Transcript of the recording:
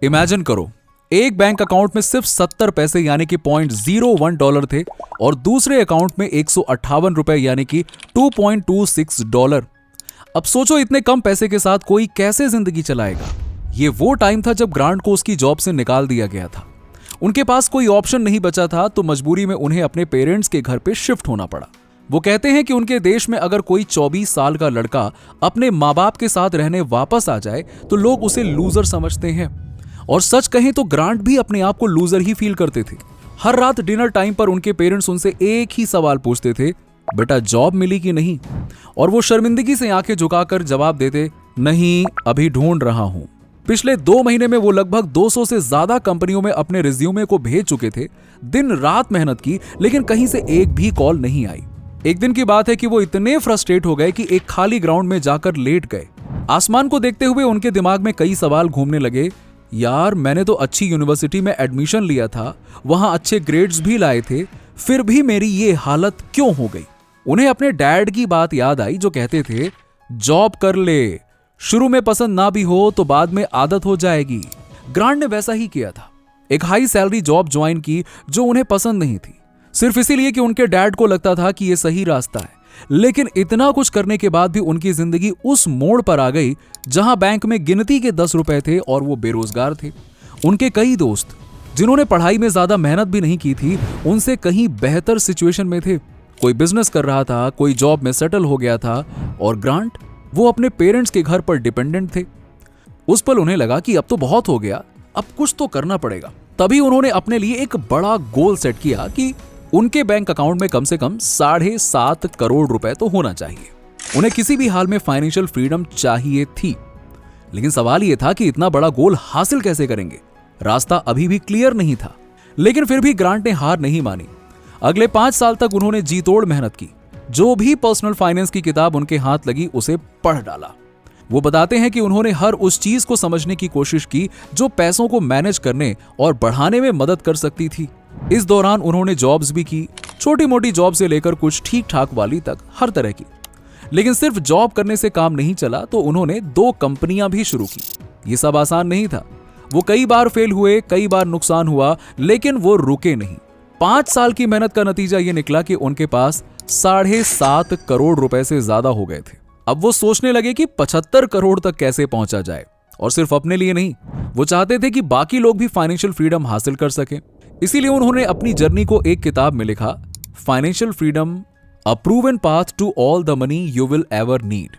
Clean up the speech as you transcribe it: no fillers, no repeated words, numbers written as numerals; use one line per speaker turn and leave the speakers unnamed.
Imagine करो, एक bank account में सिर्फ 70 पैसे यानी कि $0.01 थे और दूसरे अकाउंट में 158 रुपए यानी कि $2.26। अब सोचो इतने कम पैसे के साथ कोई कैसे जिंदगी चलाएगा। ये वो टाइम था जब ग्रांट को उसकी जॉब से निकाल दिया गया था। उनके पास कोई ऑप्शन नहीं बचा था, तो मजबूरी में उन्हें अपने पेरेंट्स के घर पे शिफ्ट होना पड़ा। वो कहते हैं कि उनके देश में अगर कोई 24 साल का लड़का अपने माँ बाप के साथ रहने वापस आ जाए तो लोग उसे लूजर समझते हैं। और सच कहें तो ग्रांट भी अपने आप को लूजर ही फील करते थे। हर रात डिनर टाइम पर उनके पेरेंट्स उनसे एक ही सवाल पूछते थे, बेटा जॉब मिली कि नहीं? और वो शर्मिंदगी से आंखें झुकाकर जवाब देते, नहीं, अभी ढूंढ रहा हूं। पिछले 2 महीने में वो लगभग 200 से ज्यादा कंपनियों में अपने रिज्यूमे को भेज चुके थे, दिन रात मेहनत की, लेकिन कहीं से एक भी कॉल नहीं आई। एक दिन की बात है कि वो इतने फ्रस्ट्रेट हो गए कि एक खाली ग्राउंड में जाकर लेट गए। आसमान को देखते हुए उनके दिमाग में कई सवाल घूमने लगे। यार, मैंने तो अच्छी यूनिवर्सिटी में एडमिशन लिया था, वहां अच्छे ग्रेड्स भी लाए थे, फिर भी मेरी ये हालत क्यों हो गई? उन्हें अपने डैड की बात याद आई जो कहते थे, जॉब कर ले, शुरू में पसंद ना भी हो तो बाद में आदत हो जाएगी। ग्रांट ने वैसा ही किया था। एक हाई सैलरी जॉब ज्वाइन की जो उन्हें पसंद नहीं थी, सिर्फ इसीलिए कि उनके डैड को लगता था कि यह सही रास्ता है। लेकिन इतना कुछ करने के बाद भी उनकी जिंदगी उस मोड़ पर आ गई जहां बैंक में गिनती के 10 रुपए थे और वो बेरोजगार थे। उनके कई दोस्त जिन्होंने पढ़ाई में ज्यादा मेहनत भी नहीं की थी, उनसे कहीं बेहतर सिचुएशन में थे। कोई बिजनेस कर रहा था, कोई जॉब में सेटल हो गया था, और ग्रांट, वो अपने पेरेंट्स के घर पर डिपेंडेंट थे। उस पल उन्हें लगा कि अब तो बहुत हो गया, अब कुछ तो करना पड़ेगा। तभी उन्होंने अपने लिए एक बड़ा गोल सेट किया कि उनके बैंक अकाउंट में कम से कम 7.5 करोड़ रुपए तो होना चाहिए। उन्हें किसी भी हाल में फाइनेंशियल फ्रीडम चाहिए थी। लेकिन सवाल यह था कि इतना बड़ा गोल हासिल कैसे करेंगे? रास्ता अभी भी क्लियर नहीं था। लेकिन फिर भी ग्रांट ने हार नहीं मानी। अगले 5 साल तक उन्होंने जी तोड़ मेहनत की। जो भी पर्सनल फाइनेंस की किताब उनके हाथ लगी उसे पढ़ डाला। वो बताते हैं कि उन्होंने हर उस चीज को समझने की कोशिश की जो पैसों को मैनेज करने और बढ़ाने में मदद कर सकती थी। इस दौरान उन्होंने जॉब्स भी की, छोटी मोटी जॉब से लेकर कुछ ठीक ठाक वाली तक, हर तरह की। लेकिन सिर्फ जॉब करने से काम नहीं चला, तो उन्होंने 2 कंपनियां भी शुरू की। ये सब आसान नहीं था। वो कई बार फेल हुए, कई बार नुकसान हुआ, लेकिन वो रुके नहीं। 5 साल की मेहनत का नतीजा ये निकला कि उनके पास 7.5 करोड़ रुपए से ज्यादा हो गए थे। अब वो सोचने लगे कि 75 करोड़ तक कैसे पहुंचा जाए। और सिर्फ अपने लिए नहीं, वो चाहते थे कि बाकी लोग भी फाइनेंशियल फ्रीडम हासिल कर सकें। इसीलिए उन्होंने अपनी जर्नी को एक किताब में लिखा, financial freedom, a proven path to all the money you will ever need.